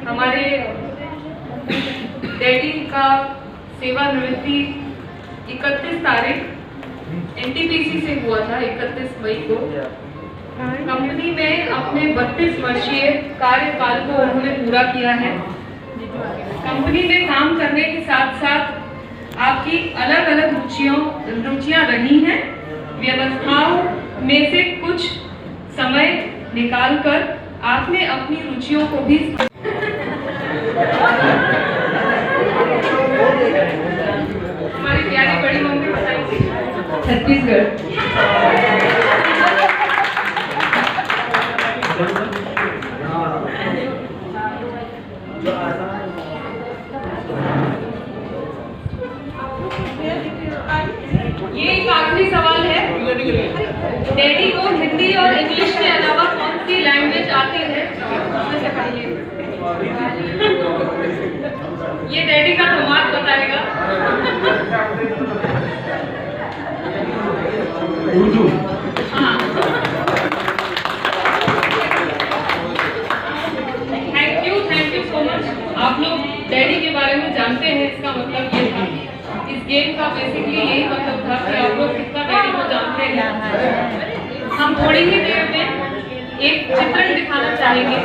हमारे डैडी का सेवानिवृत्ति 31 तारीख एनटीपीसी से हुआ था, 31 मई को। कंपनी में अपने 32 वर्षीय कार्यकाल को उन्होंने पूरा किया है। कंपनी में काम करने के साथ साथ आपकी अलग अलग रुचियां रही हैं। व्यवस्थाओं में से कुछ समय निकालकर आपने अपनी रुचियों को भी हमारी प्यारी बड़ी मम्मी बताएंगी। छत्तीसगढ़। ये एक आखिरी सवाल है। डैडी को हिंदी और इंग्लिश के अलावा कौन सी लैंग्वेज आती है? ये डैडी का दिमाग बताएगा। उर्दू। हाँ। Thank you so much. आप लोग डैडी के बारे में जानते हैं, इसका मतलब ये था, इस गेम का बेसिकली यही मतलब था कि आप लोग कितना डैडी को जानते हैं। हम थोड़ी ही देर में एक चित्रण दिखाना चाहेंगे।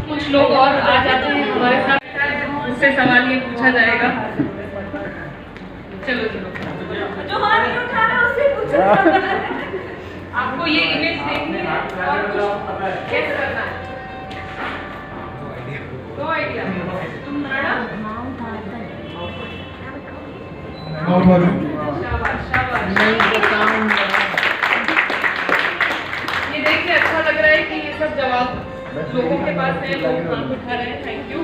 कुछ लोग और आ जाते हैं हमारे साथ, उससे सवाल ये पूछा जाएगा। चलो जो हाथ नहीं उठा रहा उससे पूछो। आपको ये इमेज देखनी है और कुछ गेस करना है। No idea. तुम शाबाश शाबाश। ये देख के अच्छा लग रहा है कि ये सब जवाब लोगों के पास है, लोग हाथ उठा रहे हैं। Thank you.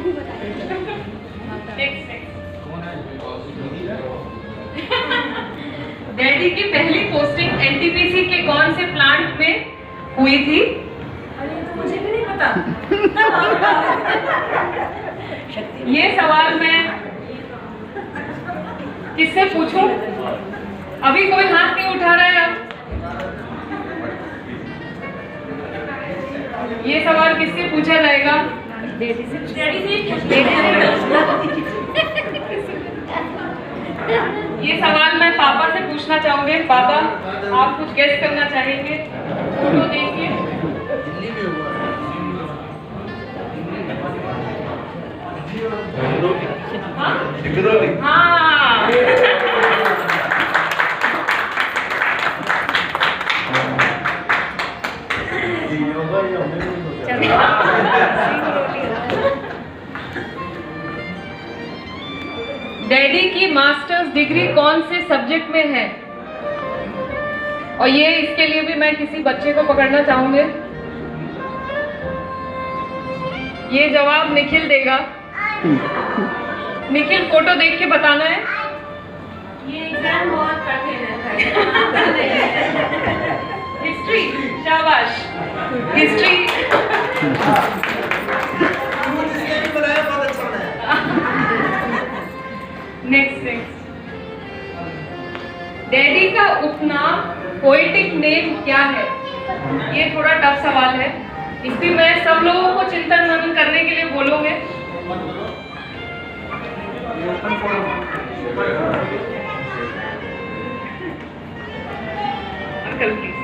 डैडी की पहली पोस्टिंग एनटीपीसी के कौन से प्लांट में हुई थी? अरे तो मुझे भी नहीं पता। ये सवाल मैं किससे पूछूं? अभी कोई हाथ नहीं उठा रहा है। ये सवाल किससे पूछा जाएगा? डैडी से। ये सवाल मैं पापा से पूछना चाहूंगे। पापा, आप कुछ गेस करना चाहेंगे? फोटो देखिए। हाँ। डैडी की मास्टर्स डिग्री कौन से सब्जेक्ट में है? और ये इसके लिए भी मैं किसी बच्चे को पकड़ना चाहूंगी। ये जवाब निखिल देगा। निखिल, फोटो देख के बताना है। ये एग्जाम बहुत कठिन है। हिस्ट्री। शाबाश। हिस्ट्री। नेक्स्ट। डैडी का उपनाम पोएटिक नेम क्या है? ये थोड़ा टफ सवाल है। इसलिए मैं सब लोगों को चिंतन मनन करने के लिए बोलूंगे। Uncle please.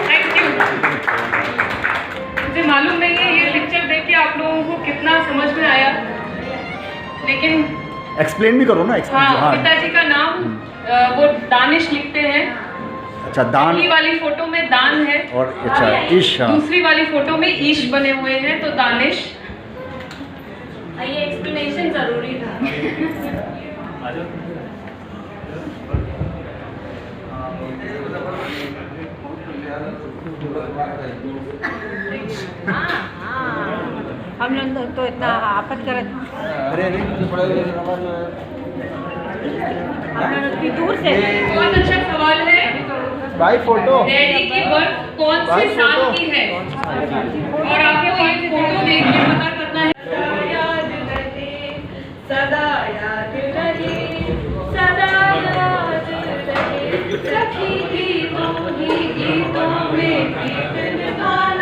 Thank you. मुझे मालूम नहीं है ये पिक्चर देख के आप लोगों को कितना समझ में आया, लेकिन एक्सप्लेन भी करो ना। हाँ, पिताजी का नाम वो दानिश लिखते हैं। अच्छा, दान। पहली वाली फोटो में दान है और अच्छा ईश। दूसरी वाली फोटो में ईश बने हुए हैं, तो दानिश। ये एक्सप्लेनेशन जरूरी था। हम लोग तो इतना आपत कर दूर से। बहुत अच्छा सवाल है भाई। फोटो डैडी की बर्थ कौन से साल की है? और आपको ये फोटो देख के पता करना है। याद रहे, सदा याद रहे, सदा याद रहे, सखी गीतों में गीत गाना।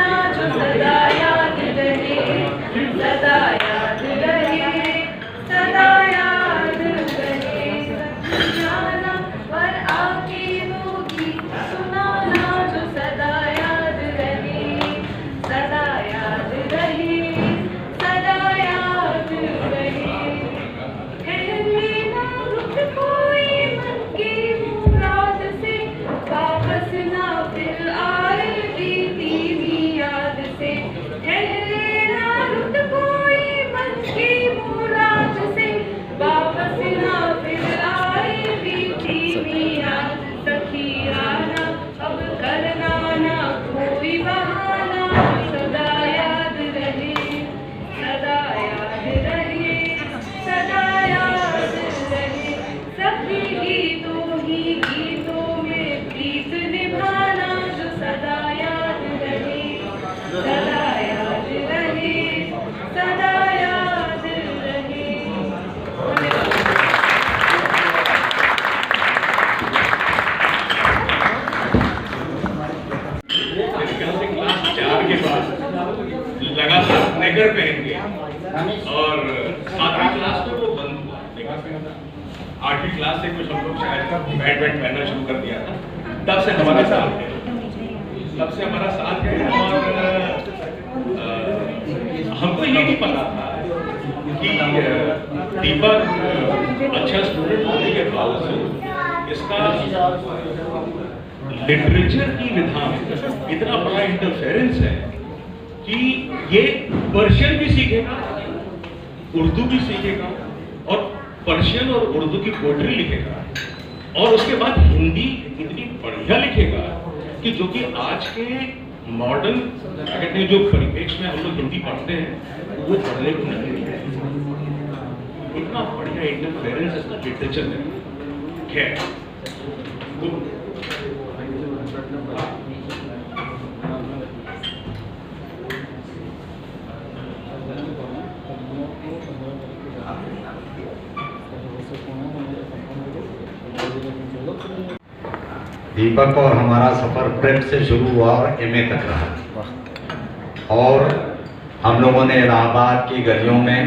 स्टैगर पहन के, और 7वीं क्लास में वो बंद हुआ, 8वीं क्लास से कुछ हम लोग शायद पैंट वैंट पहनना शुरू कर दिया था, तब से हमारा साथ है, और हमको ये नहीं पता था कि दीपक अच्छा स्टूडेंट होने के बावजूद इसका लिटरेचर की विधा में इतना बड़ा इंटरफेरेंस है कि ये पर्शियन भी सीखेगा, उर्दू भी सीखेगा, और पर्शियन और उर्दू की पोएट्री लिखेगा, और उसके बाद हिंदी इतनी बढ़िया लिखेगा कि जो कि आज के मॉडर्न कहते हैं जो परिप्रेक्ष्य में हम लोग हिंदी पढ़ते हैं वो पढ़ने को नहीं है। इतना बढ़िया इंटरफेरेंस इसका लिटरेचर में। खैर दीपक और हमारा सफ़र प्रेप से शुरू हुआ और एमए तक रहा, और हम लोगों ने इलाहाबाद की गलियों में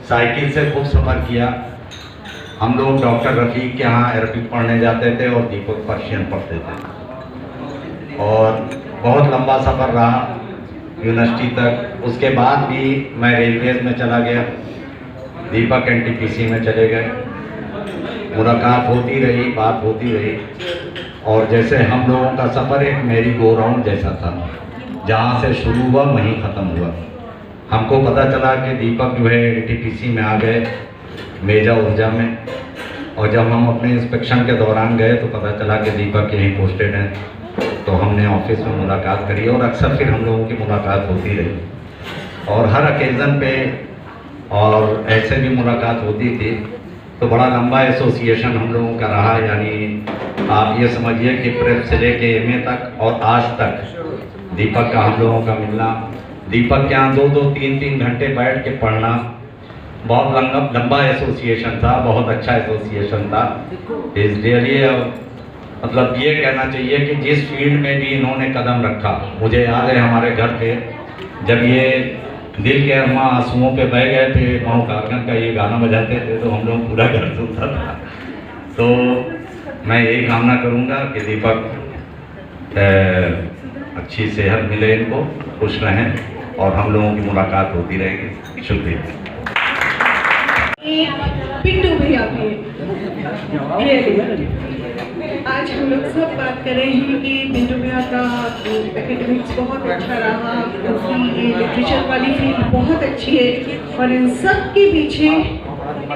साइकिल से खूब सफ़र किया। हम लोग डॉक्टर रफ़ीक के यहाँ अरबिक पढ़ने जाते थे और दीपक पर्शियन पढ़ते थे, और बहुत लंबा सफ़र रहा यूनिवर्सिटी तक। उसके बाद भी मैं रेलवेज में चला गया, दीपक एनटीपीसी में चले गए, मुलाकात होती रही, बात होती रही, और जैसे हम लोगों का सफ़र एक मेरी गो राउंड जैसा था, जहाँ से शुरू हुआ वहीं ख़त्म हुआ। हमको पता चला कि दीपक जो है एनटीपीसी में आ गए, मेजा ऊर्जा में, और जब हम अपने इंस्पेक्शन के दौरान गए तो पता चला कि दीपक यहीं पोस्टेड हैं। तो हमने ऑफिस में मुलाकात करी, और अक्सर फिर हम लोगों की मुलाकात होती रही, और हर ओकेज़न पे और ऐसे भी मुलाकात होती थी। तो बड़ा लंबा एसोसिएशन हम लोगों का रहा, यानी आप ये समझिए कि प्रेप से लेके एमए तक और आज तक दीपक का हम लोगों का मिलना, दीपक के यहाँ 2-2, 3-3 घंटे बैठ के पढ़ना, बहुत लंबा एसोसिएशन था, बहुत अच्छा एसोसिएशन था। इस रियली मतलब ये कहना चाहिए कि जिस फील्ड में भी इन्होंने कदम रखा, मुझे याद है हमारे घर पे जब ये दिल के अरमा आंसुओं पे बह गए थे, माँ कारकन का ये गाना बजाते थे तो हम लोग पूरा घर सुनता था। तो मैं यही कामना करूँगा कि दीपक अच्छी सेहत मिले, इनको खुश रहें, और हम लोगों की मुलाकात होती रहेगी। शुक्रिया। पिंटू भैया भी आज हम लोग सब बात कर रहे हैं कि पिंटू भैया का एकेडमिक्स बहुत अच्छा रहा, उनकी लिटरेचर वाली फील्ड बहुत अच्छी है, और इन सब के पीछे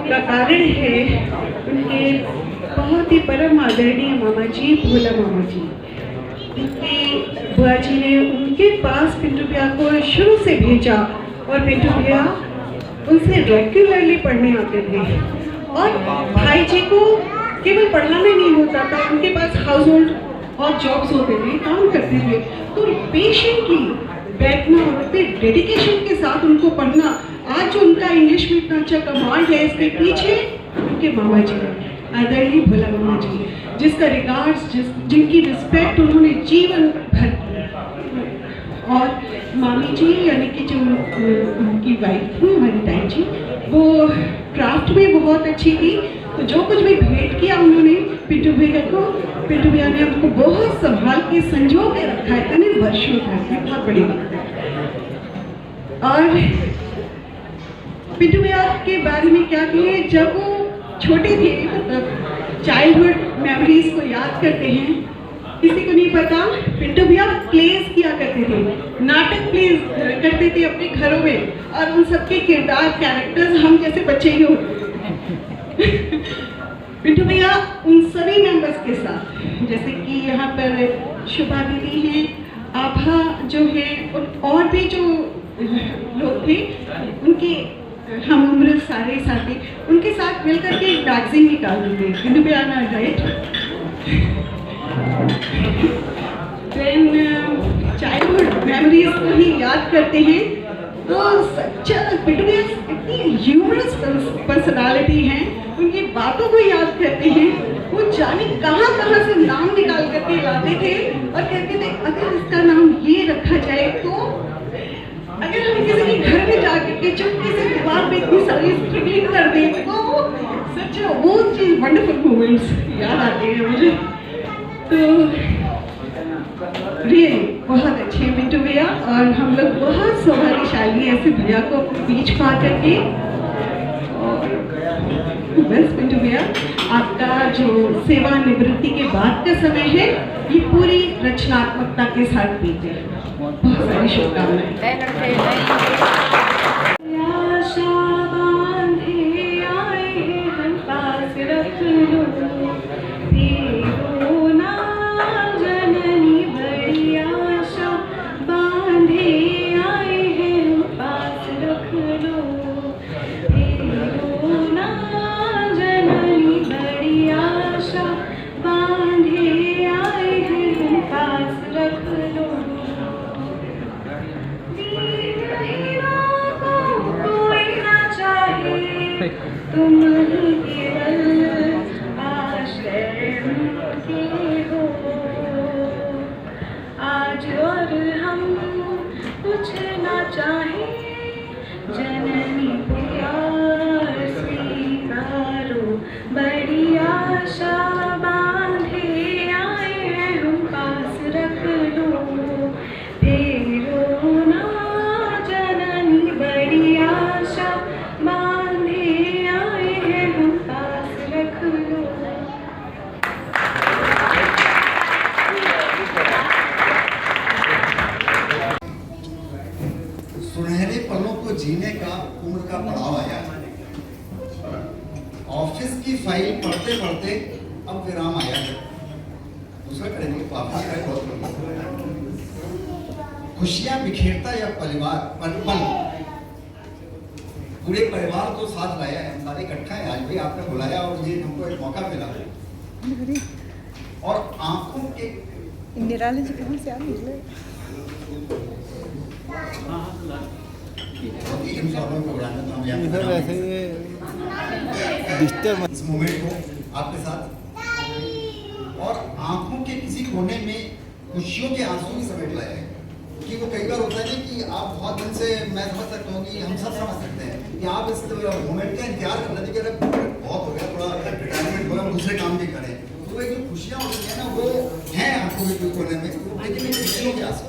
का कारण है उनके बहुत ही परम आदरणीय मामा जी, भोला मामा जी। उनकी बुआ जी ने उनके पास पिंटू भैया को शुरू से भेजा, और पिंटू भैया उनसे रेगुलरली पढ़ने आते थे, और भाई जी को केवल पढ़ाना नहीं होता था, उनके पास हाउस होल्ड और जॉब्स होते थे, काम करते थे, तो पेशेंटली बैठना और उतने डेडिकेशन के साथ उनको पढ़ना। आज जो उनका इंग्लिश में इतना अच्छा कमांड है, इसके पीछे उनके मामा जी आदरणीय भोला मामा जी, जिसका रिगार्ड्स, जिनकी रिस्पेक्ट उन्होंने जीवन भर की। और मामी जी यानी कि जो उनकी वाइफ थी हमारी ताई जी, वो क्राफ्ट में बहुत अच्छी थी, तो जो कुछ भी भेंट किया उन्होंने पिंटू भैया को, पिंटू भैया ने उनको बहुत संभाल के संजो के रखा है इतने वर्षों तक, बहुत बड़ी बात है। और पिंटू भैया के बारे में क्या कहें, जब वो छोटे थे, मतलब चाइल्डहुड मेमोरीज को याद करते हैं, किसी को नहीं पता, पिंटू भैया प्लेस किया करते थे, नाटक प्लेस करते थे अपने घरों में, और उन सबके किरदार, कैरेक्टर्स हम जैसे बच्चे ही होते पिंटू भैया उन सभी मेंबर्स के साथ, जैसे कि यहाँ पर शुभा दीदी हैं, आभा जो है, और भी जो लोग थे उनके हम उम्र सारे साथी, उनके साथ मिलकर के एक मैगजीन निकालते थे, पिंटू भैया ना राइट। देन चाइल्डहुड मेमोरीज को ही याद करते हैं, तो सच्चा पिंटू भैया इतनी ह्यूमरस पर्सनालिटी है, उनकी बातों को याद करते हैं, वो जाने कहाँ से नाम निकाल करके लाते थे और कहते थे अगर इसका नाम ये रखा जाए तो, अगर हम किसी की इतनी सारी स्ट्रगलिंग कर दी तो सच वो चीज़ वंडरफुल मोमेंट्स याद आते हैं मुझे। तो रियली बहुत अच्छे मिंटू भैया, और हम लोग बहुत सौभाग्यशाली ऐसे भैया को अपने बीच पा करके। और बस मिंटू भैया, आपका जो सेवानिवृत्ति के बाद का समय है ये पूरी रचनात्मकता के साथ बीते। बहुत सारी शुभकामनाएं। तुम ही केवल आश्रय के हो आज, और हम कुछ ना चाहें जननी प्यार स्वीकारो, बड़ी आशा बांधे आए हैं हम पास रख लो, फेरो ना जननी बड़ी आशा बांधे आए हैं हम पास रख लो। सुनहरे पलों को जीने का उम्र का पड़ाव आया। ऑफिस की फाइल पढ़ते पढ़ते अब विराम आया है। दूसरा करेंगे वापस का बहुत खुशियां बिखेरता या परिवार पल पूरे परिवार को साथ लाया है। हम सारे इकट्ठा है, आज भी आपने बुलाया और ये हमको एक मौका मिला है। और आंखों के निराले जी कहाँ से आ निकले? इधर वैसे डिस्टर्ब इस मोमेंट को आपके साथ, और आंखों के किसी कोने में खुशियों के आंसू भी समेट लाया है। कि वो कई बार होता है ना कि आप बहुत दिन से, मैं समझ सकता हूँ कि हम सब समझ सकते हैं कि आप इस मोमेंट का इंतजार करना चाहिए कि बहुत हो गया, थोड़ा रिटायरमेंट होगा, दूसरे काम भी करें। तो एक जो खुशियाँ होती हैं ना वो हैं आंखों के कोने में, लेकिन ये खुशियों के आंसू।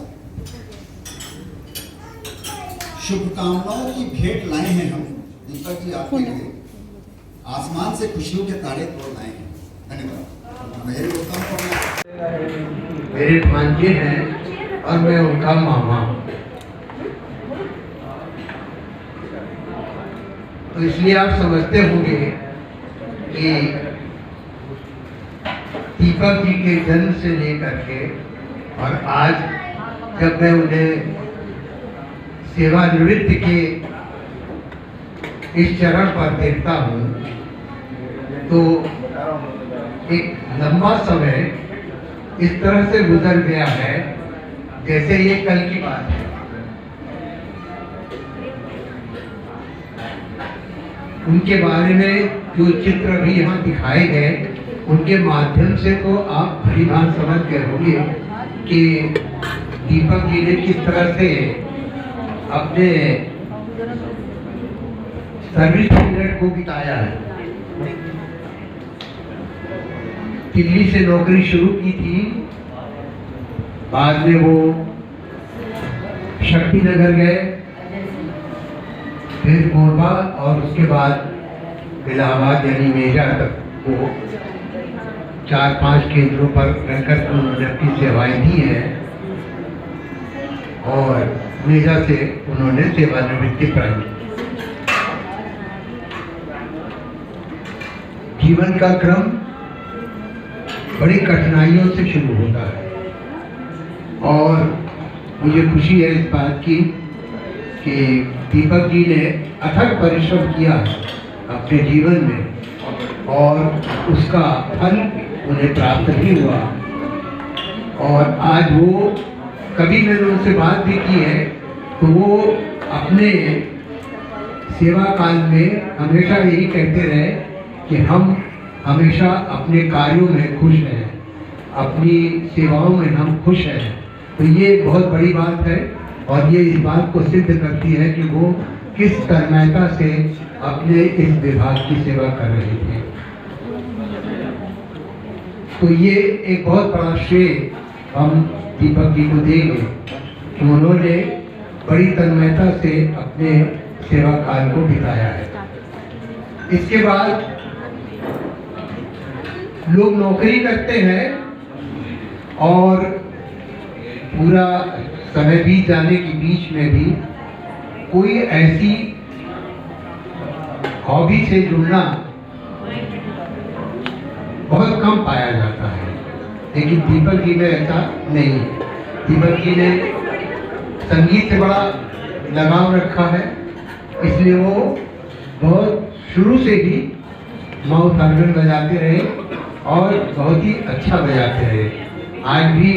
शुभकामनाओं की भेंट लाए हैं हम दीपक जी आपके लिए, आसमान से खुशियों के तारे तोड़ लाए हैं। धन्यवाद। मेरे भांजे हैं और मैं उनका मामा हूँ, तो इसलिए आप समझते होंगे कि दीपक जी के जन्म से लेकर के और आज जब मैं उन्हें सेवानिवृत्ति के इस चरण पर देखता हूँ तो एक लंबा समय इस तरह से गुजर गया है जैसे ये कल की बात है। उनके बारे में जो चित्र भी यहाँ दिखाए गए उनके माध्यम से तो आप भली भांति समझ गए होंगे कि दीपक जी ने किस तरह से अपने सर्विस पीरियड को बिताया है। दिल्ली से नौकरी शुरू की थी, बाद में वो शक्ति नगर गए, फिर मोरबा और उसके बाद इलाहाबाद यानी मेजा तक वो 4-5 केंद्रों पर रहकर उन्होंने अपनी सेवाएं दी हैं और मेजा से उन्होंने सेवानिवृत्ति प्राप्त की। जीवन का क्रम बड़ी कठिनाइयों से शुरू होता है और मुझे खुशी है इस बात की कि दीपक जी ने अथक परिश्रम किया अपने जीवन में और उसका फल उन्हें प्राप्त भी हुआ। और आज वो, कभी मैंने उनसे बात भी की है तो वो अपने सेवा काल में हमेशा यही कहते रहे कि हम हमेशा अपने कार्यों में खुश हैं, अपनी सेवाओं में हम खुश हैं। तो ये बहुत बड़ी बात है और ये इस बात को सिद्ध करती है कि वो किस तन्मयता से अपने इस विभाग की सेवा कर रहे थे। तो ये एक बहुत बड़ा श्रेय हम दीपक जी को देंगे कि उन्होंने बड़ी तन्मयता से अपने सेवा काल को बिताया है। इसके बाद लोग नौकरी करते हैं और पूरा समय बीत जाने के बीच में भी कोई ऐसी हॉबी से जुड़ना बहुत कम पाया जाता है, लेकिन दीपक जी में ऐसा नहीं है। दीपक जी ने संगीत से बड़ा लगाव रखा है, इसलिए वो बहुत शुरू से ही माउथ ऑर्गन बजाते रहे और बहुत ही अच्छा बजाते रहे। आज भी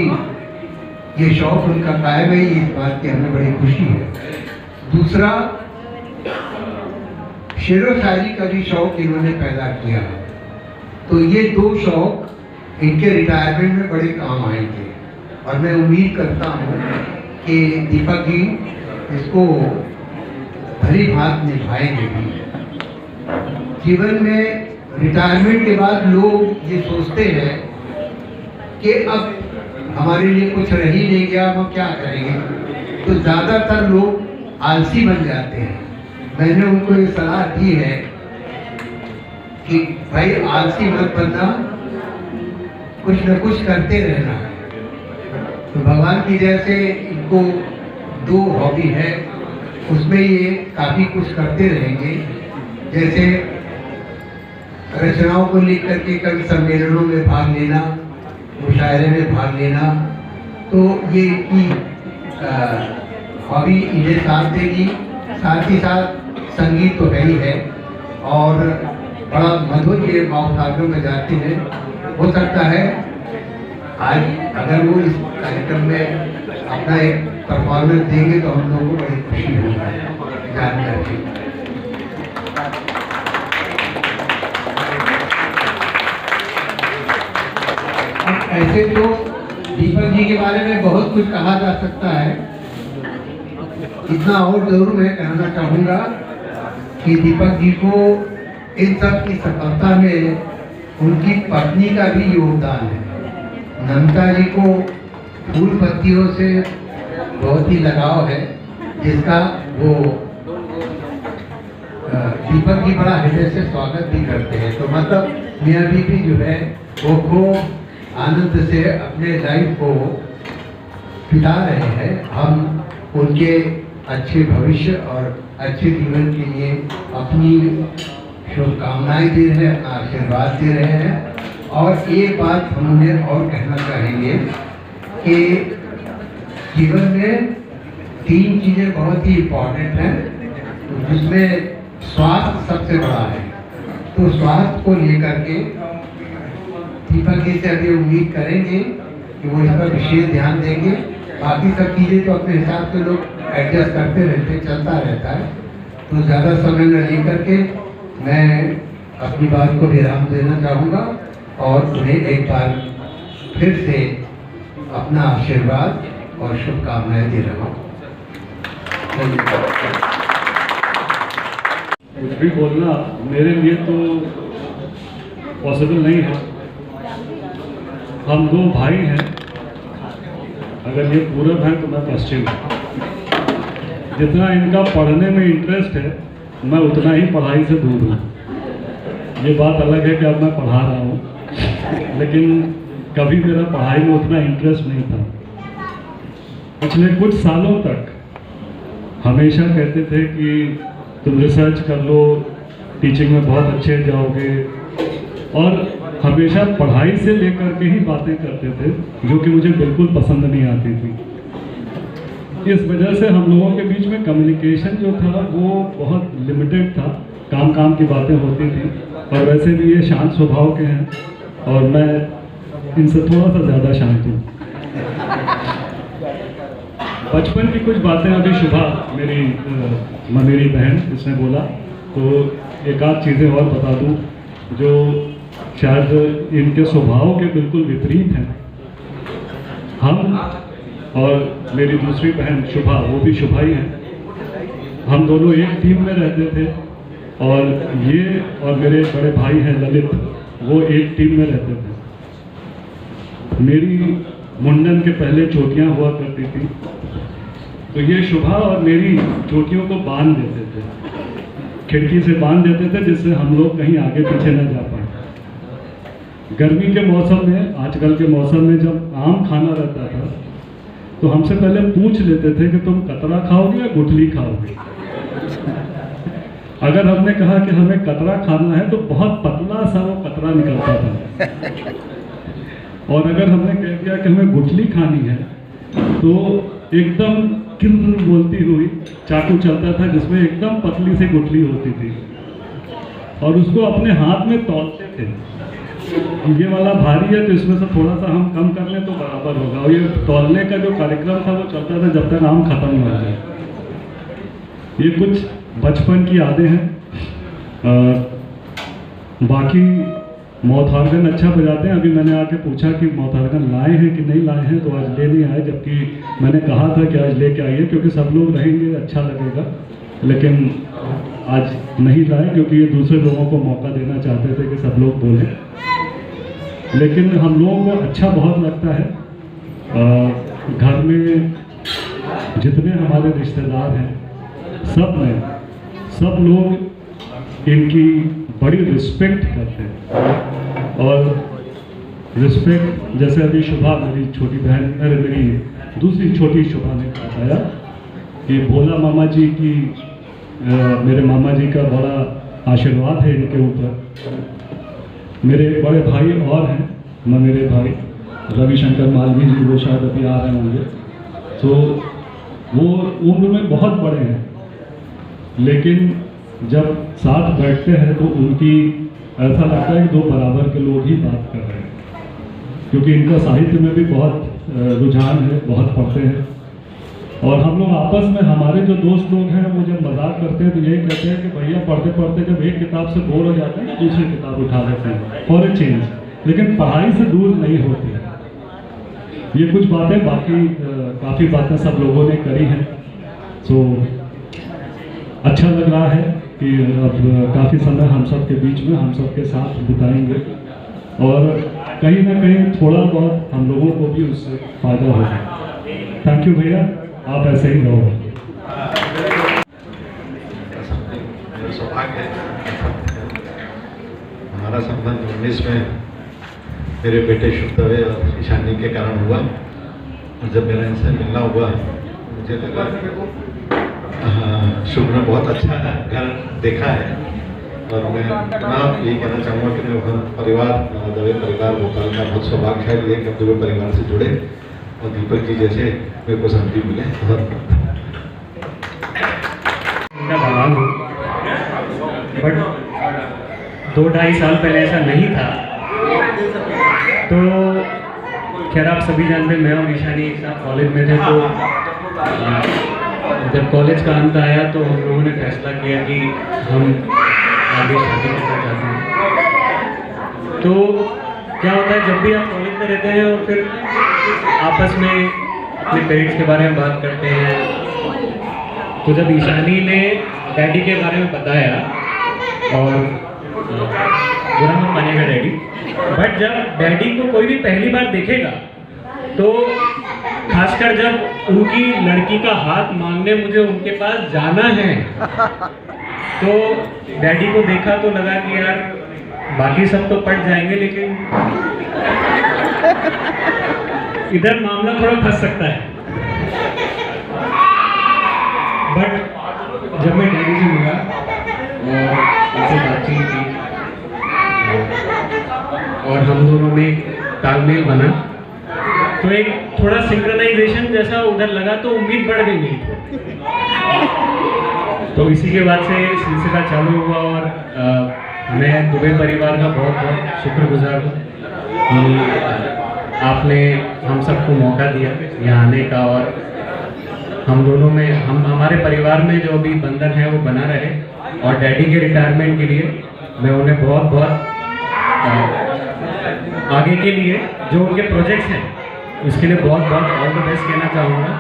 ये शौक उनका कायम है, इस बात की हमें बड़ी खुशी है। दूसरा, शेर व शायरी का भी शौक इन्होंने पैदा किया, तो ये दो शौक इनके रिटायरमेंट में बड़े काम आएंगे और मैं उम्मीद करता हूँ कि दीपक जी इसको भली भांति निभाएंगे भी। जीवन में रिटायरमेंट के बाद लोग ये सोचते हैं कि अब हमारे लिए कुछ रह ही नहीं गया, हम क्या करेंगे, तो ज़्यादातर लोग आलसी बन जाते हैं। मैंने उनको ये सलाह दी है कि भाई आलसी मत बनना, कुछ न कुछ करते रहना है। तो भगवान की जैसे इनको दो हॉबी है, उसमें ये काफ़ी कुछ करते रहेंगे, जैसे रचनाओं को लिख करके कवि सम्मेलनों में भाग लेना, मुशायरे में भाग लेना, तो ये इनकी हॉबी इन्हें साथ देगी। साथ ही साथ संगीत तो है ही है और बड़ा मधुर ये माउथ ऑर्गन में जाते हैं। हो सकता है आज अगर वो इस कार्यक्रम में अपना एक परफॉर्मेंस देंगे तो हम लोगों को बड़ी खुशी होगी जान करके। ऐसे तो दीपक जी के बारे में बहुत कुछ कहा जा सकता है, इतना और जरूर मैं कहना चाहूँगा कि दीपक जी को इन सब की सफलता में उनकी पत्नी का भी योगदान है। नमिता जी को फूल पत्तियों से बहुत ही लगाव है, जिसका वो दीपक जी बड़ा हृदय से स्वागत भी करते हैं। तो मतलब मियाँ बीबी जो है वो खूब आनंद से अपने लाइफ को बिता रहे हैं। हम उनके अच्छे भविष्य और अच्छे जीवन के लिए अपनी शुभकामनाएं दे रहे हैं, अपना आशीर्वाद दे रहे हैं। और एक बात हम उन्हें और कहना चाहेंगे कि जीवन में तीन चीज़ें बहुत ही इम्पोर्टेंट हैं, जिसमें स्वास्थ्य सबसे बड़ा है। तो स्वास्थ्य को लेकर के दीपक जी से अभी उम्मीद करेंगे कि वो इस पर विशेष ध्यान देंगे। बाकी सब चीज़ें तो अपने हिसाब से लोग एडजस्ट करते रहते, चलता रहता है। तो ज़्यादा समय न लेकर के मैं अपनी बात को विराम देना चाहूँगा और उन्हें एक बार फिर से अपना आशीर्वाद और शुभकामनाएं दे रहा हूँ। कुछ भी बोलना मेरे लिए तो पॉसिबल नहीं है। हम दो भाई हैं, अगर ये पूरब हैं तो मैं पश्चिम हूँ। जितना इनका पढ़ने में इंटरेस्ट है, मैं उतना ही पढ़ाई से दूर हूँ। ये बात अलग है कि अब मैं पढ़ा रहा हूँ, लेकिन कभी मेरा पढ़ाई में उतना इंटरेस्ट नहीं था। पिछले कुछ सालों तक हमेशा कहते थे कि तुम रिसर्च कर लो, टीचिंग में बहुत अच्छे जाओगे, और हमेशा पढ़ाई से लेकर के ही बातें करते थे, जो कि मुझे बिल्कुल पसंद नहीं आती थी। इस वजह से हम लोगों के बीच में कम्युनिकेशन जो था वो बहुत लिमिटेड था, काम काम की बातें होती थी। और वैसे भी ये शांत स्वभाव के हैं और मैं इनसे थोड़ा सा ज़्यादा शांत हूँ। बचपन की कुछ बातें अभी शुभा मेरी बहन इसने बोला, तो एक आध चीज़ें और बता दूँ जो शायद इनके स्वभाव के बिल्कुल विपरीत हैं। हम और मेरी दूसरी बहन शुभा, वो भी शुभा ही है, हम दोनों एक टीम में रहते थे, और ये और मेरे बड़े भाई हैं ललित, वो एक टीम में रहते थे। मेरी मुंडन के पहले चोटियाँ हुआ करती थी, तो ये शुभा और मेरी चोटियों को बांध देते थे, खिड़की से बांध देते थे, जिससे हम लोग कहीं आगे पीछे न जा पाए। गर्मी के मौसम में, आजकल के मौसम में जब आम खाना रहता था, तो हमसे पहले पूछ लेते थे कि तुम कतरा खाओगे या गुठली खाओगे। अगर हमने कहा कि हमें कतरा खाना है, तो बहुत पतला सा वो कतरा निकलता था। और अगर हमने कह दिया कि हमें गुठली खानी है, तो एकदम किर बोलती हुई चाकू चलता था, जिसमें एकदम पतली सी गुठली होती थी, और उसको अपने हाथ में तौलते थे। ये वाला भारी है, तो इसमें से थोड़ा सा हम कम कर लें तो बराबर होगा। और ये तौलने का जो कार्यक्रम था, वो चलता था जब तक आम खत्म न हो जाए। ये कुछ बचपन की यादें हैं। बाकी माउथ ऑर्गन अच्छा बजाते हैं। अभी मैंने आके पूछा कि माउथ ऑर्गन लाए हैं कि नहीं लाए हैं, तो आज ले नहीं आए, जबकि मैंने कहा था कि आज लेके आइए, क्योंकि सब लोग रहेंगे, अच्छा लगेगा। लेकिन आज नहीं लाए, क्योंकि ये दूसरे लोगों को मौका देना चाहते थे कि सब लोग बोलें। लेकिन हम लोगों को अच्छा बहुत लगता है। घर में जितने हमारे रिश्तेदार हैं, सब लोग इनकी बड़ी रिस्पेक्ट करते हैं। और रिस्पेक्ट, जैसे अभी शुभा मेरी छोटी बहन, मेरी दूसरी छोटी शुभा ने बताया कि भोला मामा जी की, मेरे मामा जी का बड़ा आशीर्वाद है इनके ऊपर। मेरे बड़े भाई और हैं, मेरे भाई रविशंकर मालवी जी, वो शायद अभी आ रहे होंगे। तो वो उम्र में बहुत बड़े हैं, लेकिन जब साथ बैठते हैं तो उनकी ऐसा लगता है कि दो बराबर के लोग ही बात कर रहे हैं, क्योंकि इनका साहित्य में भी बहुत रुझान है, बहुत पढ़ते हैं। और हम लोग आपस में, हमारे जो दोस्त लोग हैं, वो जब मजाक करते हैं तो यही कहते हैं कि भैया पढ़ते पढ़ते जब एक किताब से बोर हो जाते हैं, दूसरी किताब उठा लेते हैं फॉर ए चेंज। लेकिन पढ़ाई से दूर नहीं होती है। ये कुछ बातें, बाकी काफ़ी बातें सब लोगों ने करी हैं। सो अच्छा लग रहा है कि अब काफ़ी समय हम सब के बीच में, हम सब के साथ बिताएंगे, और कहीं ना कहीं थोड़ा बहुत हम लोगों को भी उससे फ़ायदा होगा। थैंक यू भैया, आप ऐसे ही रहो। सौभाग्य है, हमारा संबंध 19 में मेरे बेटे शुभदवे और ईशानी के कारण हुआ। और जब मेरा इनसे मिलना हुआ, मुझे लगा शुभ ने बहुत अच्छा घर देखा है। और मैं इतना यही कहना चाहूँगा कि मैं परिवार, दवे परिवार भोपाल का बहुत सौभाग्यशाली है कि हम दवे परिवार से जुड़े, और दीपक जी जैसे मेरे को शांति मिले। बहुत बट 2-2.5 साल पहले ऐसा नहीं था। तो खैर आप सभी जानते हैं, मैं और ईशानी एक साथ कॉलेज में थे। तो जब कॉलेज का अंत आया तो हम लोगों ने फैसला किया कि हम आगे शादी करना चाहते हैं। तो क्या होता है, जब भी आप कॉलेज में रहते हैं और फिर आपस में अपने पेरेंट्स के बारे में बात करते हैं, तो जब ईशानी ने डैडी के बारे में बताया, और बुरा मत मानिएगा डैडी, बट जब डैडी को कोई भी पहली बार देखेगा, तो खासकर जब उनकी लड़की का हाथ मांगने मुझे उनके पास जाना है, तो डैडी को देखा तो लगा कि यार बाकी सब तो पट जाएंगे, लेकिन इधर मामला थोड़ा फंस सकता है। बट जब मैं डैडी से मिला और उनसे बातचीत की, और हम दोनों में तालमेल बना, तो एक थोड़ा सिंक्रोनाइजेशन जैसा उधर लगा, तो उम्मीद बढ़ गई मेरी। तो इसी के बाद से सिलसिला चालू हुआ, और मैं दुबे परिवार का बहुत बहुत शुक्रगुजार हूँ कि आपने हम सबको मौका दिया यहाँ आने का, और हम दोनों में, हमारे परिवार में जो भी बंधन है वो बना रहे। और डैडी के रिटायरमेंट के लिए मैं उन्हें बहुत बहुत आगे के लिए जो उनके प्रोजेक्ट्स हैं उसके लिए बहुत बहुत ऑल द बेस्ट कहना चाहूँगा।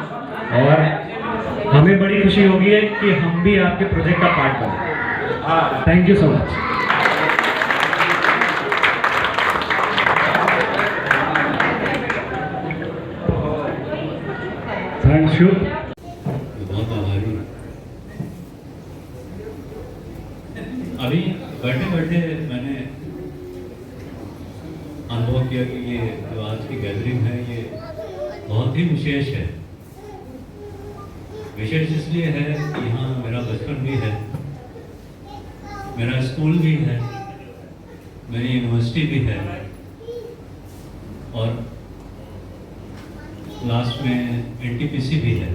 और हमें हमें बड़ी खुशी होगी है कि हम भी आपके प्रोजेक्ट का पार्ट बने। Thank you so much. Thank you. बहुत आभारी हूँ। अभी बैठे बैठे मैंने अनुभव किया कि ये जो आज की गैदरिंग है ये बहुत ही विशेष है। विशेष इसलिए है कि यहाँ मेरा बचपन भी है, मेरा स्कूल भी है, मेरी यूनिवर्सिटी भी है और लास्ट में एनटीपीसी भी है।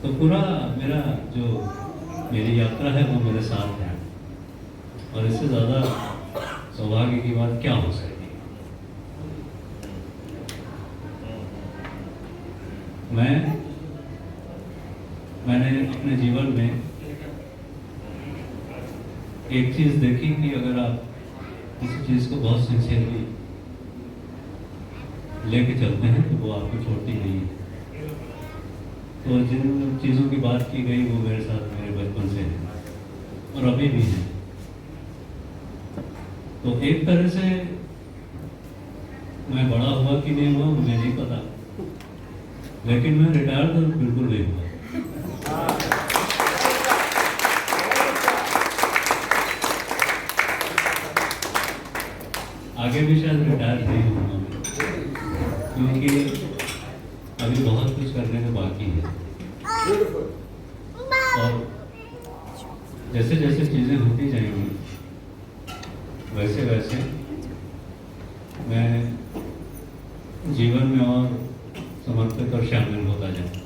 तो पूरा मेरा जो मेरी यात्रा है वो मेरे साथ है और इससे ज़्यादा सौभाग्य की बात क्या हो सकती है। मैंने अपने जीवन में एक चीज़ देखी कि अगर आप किसी चीज़ को बहुत सिंसियरली लेके चलते हैं तो वो आपको छोड़ती नहीं है। तो जिन चीज़ों की बात की गई वो मेरे साथ मेरे बचपन से है और अभी भी है। तो एक तरह से मैं बड़ा हुआ कि नहीं हुआ मुझे नहीं पता, लेकिन मैं रिटायर तो बिल्कुल नहीं हुआ। आगे भी शायद रिटायर नहीं होगा क्योंकि अभी बहुत कुछ करने को बाकी है और जैसे जैसे चीज़ें होती जाएंगी वैसे वैसे मैं जीवन में और समर्पित और शामिल होता जाऊँ।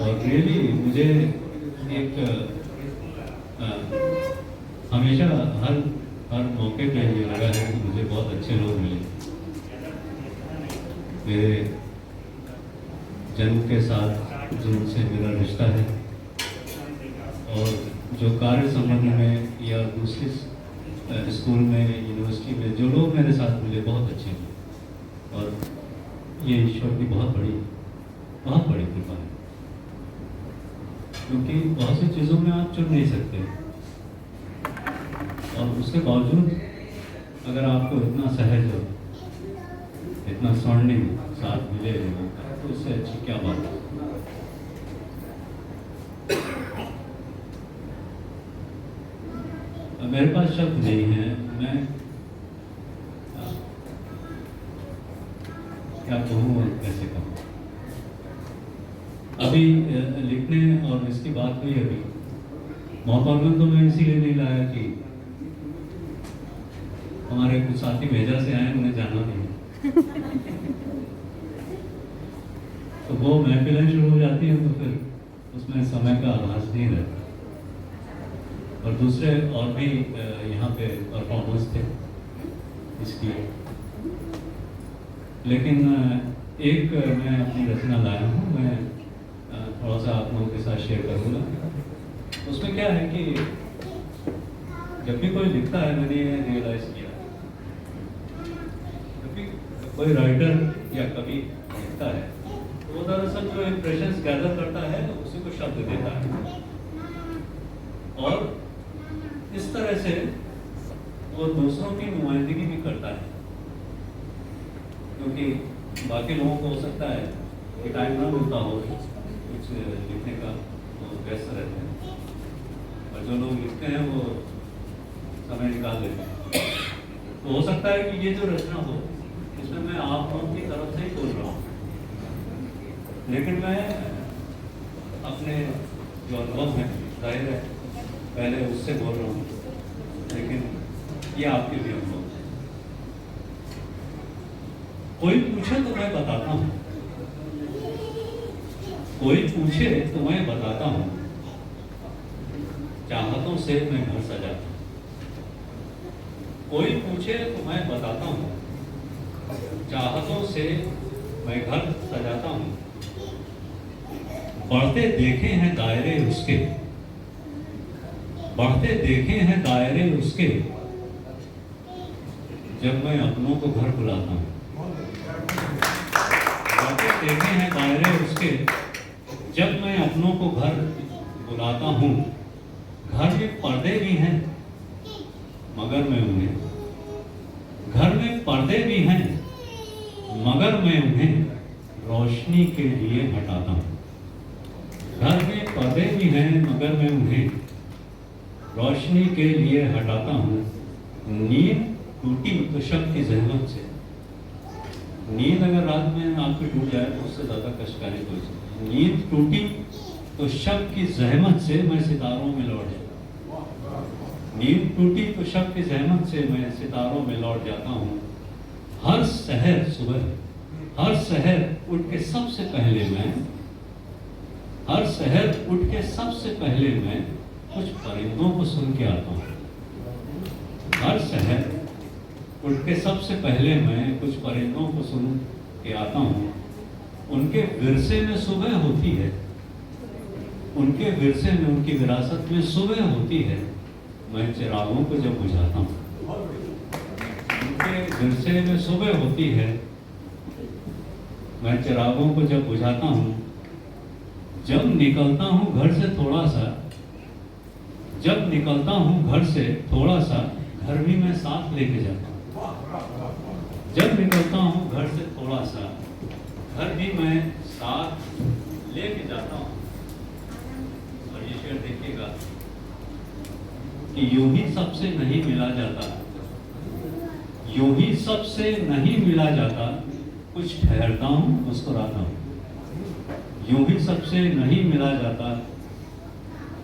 और रियली मुझे एक हमेशा हर मौके पे ये लगा है कि मुझे बहुत अच्छे लोग मिले। मेरे जन्म के साथ जिनसे मेरा रिश्ता है और जो कार्य संबंध में या दूसरी स्कूल में यूनिवर्सिटी में जो लोग मेरे साथ मिले बहुत अच्छे हैं और ये ईश्वर की बहुत बड़ी कृपा है क्योंकि बहुत सी चीज़ों में आप चुन नहीं सकते और उसके बावजूद अगर आपको इतना सहज हो, इतना स्वर्णिम साथ मिले तो उससे अच्छी क्या बात है। मेरे पास शब्द नहीं है, मैं क्या कहूँ और कैसे कहूँ। अभी लिखने और इसकी बात हुई अभी मोहब्बत तो मैं इसीलिए नहीं लाया कि हमारे कुछ साथी भेजा से आए, उन्हें जाना नहीं तो वो महफिलें शुरू हो जाती हैं तो फिर उसमें समय का आभास नहीं रहता। और दूसरे और भी यहाँ पे परफॉर्मेंस थे इसकी, लेकिन एक मैं अपनी रचना लाया हूँ, मैं थोड़ा सा आप लोगों के साथ शेयर करूँगा। उसमें क्या है कि जब भी कोई लिखता है, मैंने ये रियलाइज़ किया, जब भी कोई राइटर या कवि लिखता है तो वो दरअसल जो इम्प्रेशंस गैदर करता है तो उसी को शब्द देता है और इस तरह से वो दूसरों की नुमाइंदगी भी करता है क्योंकि बाकी लोगों को हो सकता है कि टाइम ना मिलता हो कुछ लिखने का, वो व्यस्त रहते हैं और जो लोग लिखते हैं वो समय निकाल लेते हैं। तो हो सकता है कि ये जो रचना हो इसमें मैं आप लोगों की तरफ से ही बोल रहा हूँ, लेकिन मैं अपने जो अनुभव है जाहिर है पहले उससे बोल रहा हूँ, लेकिन ये आपके भी अनुभव है। कोई पूछे तो मैं बताता हूँ, कोई पूछे तो मैं बताता हूँ, चाहतों से मैं घर सजाता हूँ। कोई पूछे तो मैं बताता हूँ, चाहतों से मैं घर सजाता हूँ। बढ़ते देखे हैं दायरे उसके, बढ़ते देखे हैं दायरे उसके, जब मैं अपनों को घर बुलाता हूँ। देखे हैं दायरे उसके, जब मैं अपनों को घर बुलाता हूँ, घर में पर्दे भी हैं मगर मैं उन्हें, घर में पर्दे भी हैं मगर मैं उन्हें रोशनी के लिए हटाता हूँ। घर में पर्दे भी हैं मगर मैं उन्हें रोशनी के लिए हटाता हूँ। नींद टूटी तो शक की जहमत से, नींद अगर रात में आपकी टूट जाए तो उससे ज़्यादा कष्टकारी कोई चीज़। नींद टूटी तो शक की जहमत से मैं सितारों में लौट जाता हूँ। नींद टूटी तो शक की जहमत से मैं सितारों में लौट जाता हूँ। हर सहर सुबह, हर सहर उठ के सबसे पहले मैं, हर सहर उठ के सबसे पहले मैं कुछ परिंदों को सुन के आता हूँ। हर सहर उठ के सबसे पहले मैं कुछ परिंदों को सुन के आता हूँ। उनके विरसे में सुबह होती है, उनके विरसे में, उनकी विरासत में सुबह होती है। मैं चिरागों को जब बुझाता हूँ, उनके विरसे में सुबह होती है। मैं चिरागों को जब बुझाता हूँ, जब निकलता हूँ घर से थोड़ा सा, जब निकलता हूँ घर से थोड़ा सा, घर भी मैं साथ लेके जाता हूँ। जब निकलता हूँ घर से थोड़ा सा, घर भी मैं साथ लेके जाता हूँ। और ये शेर देखिएगा कि यूं ही सबसे नहीं मिला जाता, यूं ही सबसे नहीं मिला जाता, कुछ ठहरता हूँ मुस्कुराता हूँ। यूं ही सबसे नहीं मिला जाता,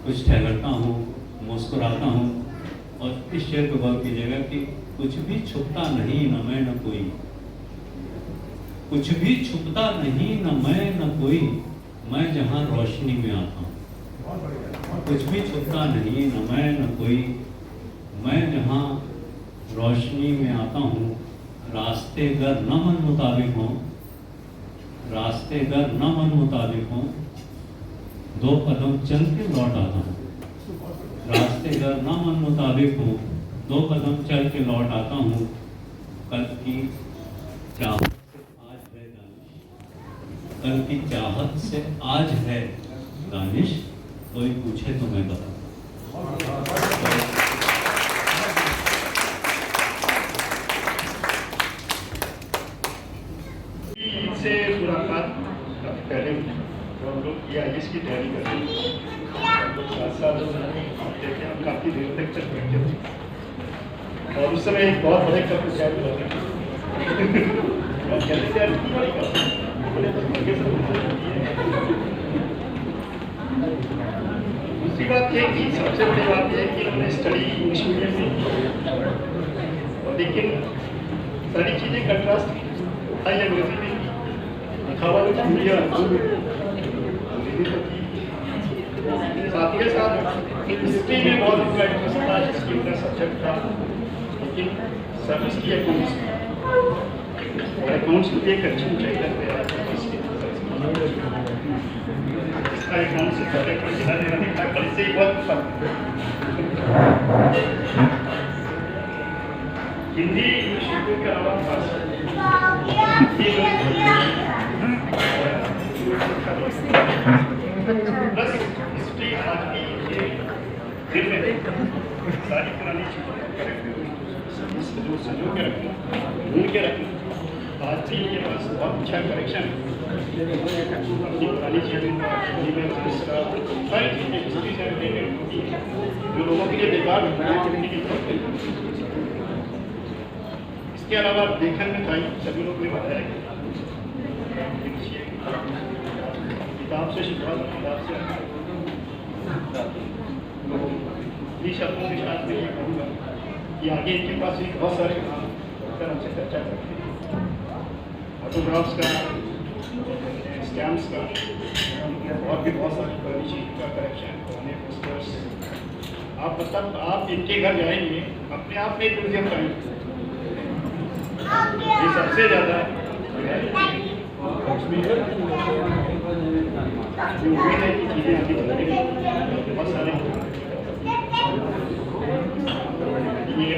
कुछ ठहरता हूँ मुस्कुराता हूँ। और इस शेर को गौर कीजिएगा कि कुछ भी छुपता नहीं, न मैं न कोई, कुछ भी छुपता नहीं, न मैं न कोई, मैं जहाँ रोशनी में आता हूँ। कुछ भी छुपता नहीं, न मैं न कोई, मैं जहाँ रोशनी में आता हूँ। रास्ते गर न मन मुताबिक हों, रास्ते गर न मन मुताबिक हों, दो कदम चल के लौट आता हूँ। रास्ते गर न मन मुताबिक हों, दो कदम चल के लौट आता हूँ। कल की चाहत से आज है दानिश, कल की चाहत से आज है दानिश, कोई पूछे तो मैं बताऊँ। से मुलाकात पहले हम लोग ये आईएएस की तैयारी कर रहे थे। साथ साथ देखे हम काफ़ी देर तक चल बैठे थे और उस समय एक बहुत बड़े कप तैयार कर रहे थे और कैसे तैयार दूसरी बात ये कि सबसे बड़ी बात यह है कि हमने स्टडी इंग्लिश मीडियम में, और लेकिन सारी चीज़ें कंट्रास्ट आई अंग्रेजी में खावा साथ ही साथ हिस्ट्री में बहुत उनका इंटरेस्ट था, हिस्ट्री उनका सब्जेक्ट था, लेकिन सर्विस की अकाउंट्स और अकाउंट्स को एक अच्छी ऊंचाई तक गया। इसका अकाउंट से सब्जेक्ट पर जिला देना नहीं था, कल से ही बहुत हिंदी इंग्लिश के अलावा प्लस हिस्ट्री आज की दिन में सारी पुरानी चीज़ें जो सजो के रखना, ढूंढ के रखना, आज भी ये बस बहुत अच्छा करेक्शन अपनी पुरानी चीज़ें सारी चीज़ें हिस्ट्री से रिलेटेड होती है जो लोगों के लिए बेकार होती। इसके अलावा लेखन में था, सभी लोग ने बताया किताब से शुरुआत, किताब से ये शब्दों के साथ में ये कहूँगा कि आगे इनके पास भी बहुत सारे काम कर हमसे चर्चा करते हैं, फोटोग्राफ्स का, स्टैम्प्स का, और भी बहुत सारी पुरानी चीज़ का कलेक्शन, पुराने पोस्टर्स। आप मतलब आप इनके घर जाएंगे अपने आप में म्यूजियम पाएंगे। ये सबसे ज़्यादा उम्मीद है कि चीज़ें आगे बढ़ेंगी। बहुत सारे ये